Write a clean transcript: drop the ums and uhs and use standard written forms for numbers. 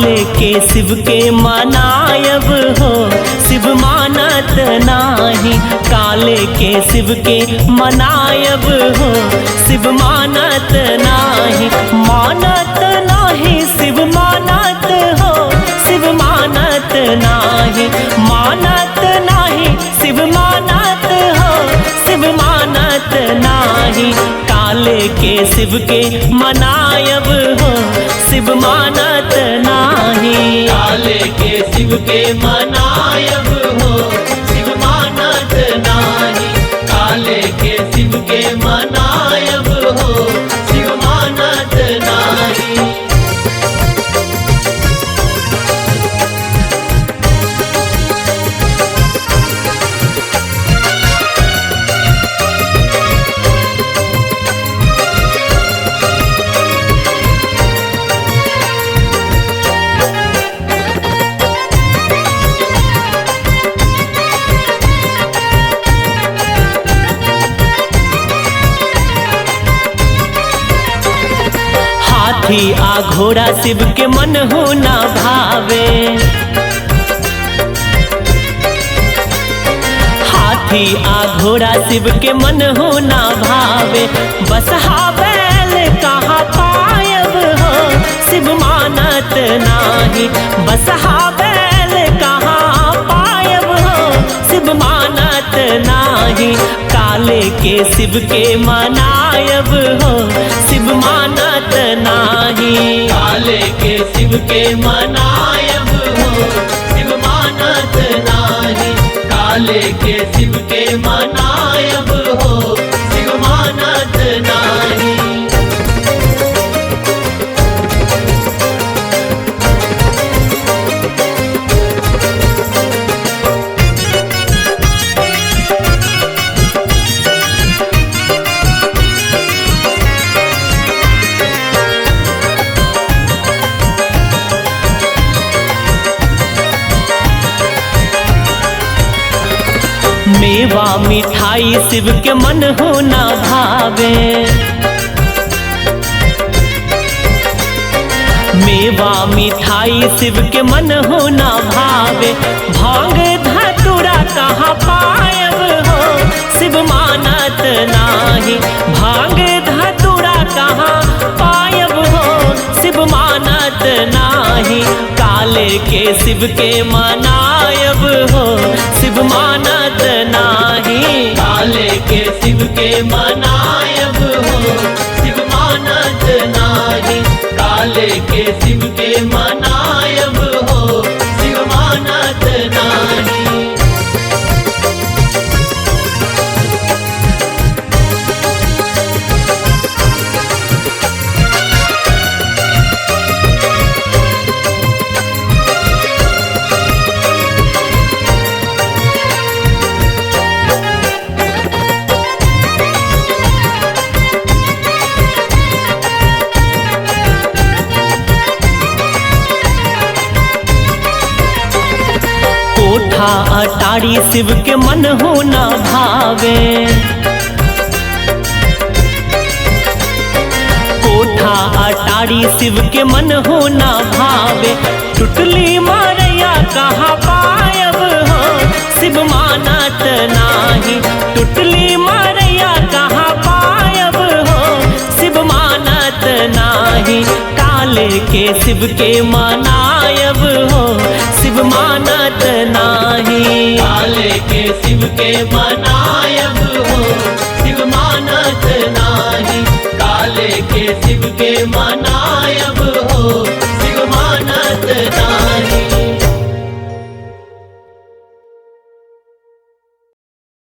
काले के शिव के मनायब हो, शिव मानत नाही। काले के शिव के मनायब हो, शिव मानत नाही। मानत नाही शिव मानत हो, शिव मानत नाही। मानत नाही शिव मानत हो, शिव मानत नाही। काले के शिव के मनायब हो, शिव मानत नाही। काले के शिव के मनायब हो, शिव मानत नाही। काले के शिव के मनायब हो, शिव मानत नाही। हाथी आ घोड़ा शिव के मन हो ना भावे। हाथी आ घोड़ा शिव के मन हो ना भावे। बसहा बैल कहाँ पायब हो, शिव मानत नाही। बसहा बैल कहाँ पायब हो, शिव मानत नाही। काले के शिव के मनायब हो, शिव मानत नाही। काले के शिव के मनायब हो, शिव मानत नाही। काले के शिव के मनायब हो, शिव मानत नाही। मेवा मिठाई शिव के मन हो ना भावे। मेवा मिठाई शिव के मन हो ना भावे। भांग धतूरा कहाँ पायब हो, शिव मानत नाही। भांग धतूरा कहाँ पायब हो, शिव मानत नाही। काले के शिव के मनायब हो, शिव मानत नाही। काले के शिव के मनायब हो, शिव मानत नाही। काले के शिव के मनायब हो, शिव मानत नाही। कोठा अटारी शिव के मन हो ना भावे। कोठा अटारी शिव के मन हो ना भावे। टुटली मारैया कहाँ पायब हो, शिव मानत नाही। टुटली मारैया कहाँ पायब हो, शिव मानत नाही। काले के शिव के मनायब हो, शिव मानत नाही। काले के शिव के मनायब हो, शिव मानत नाही। काले के शिव के मनायब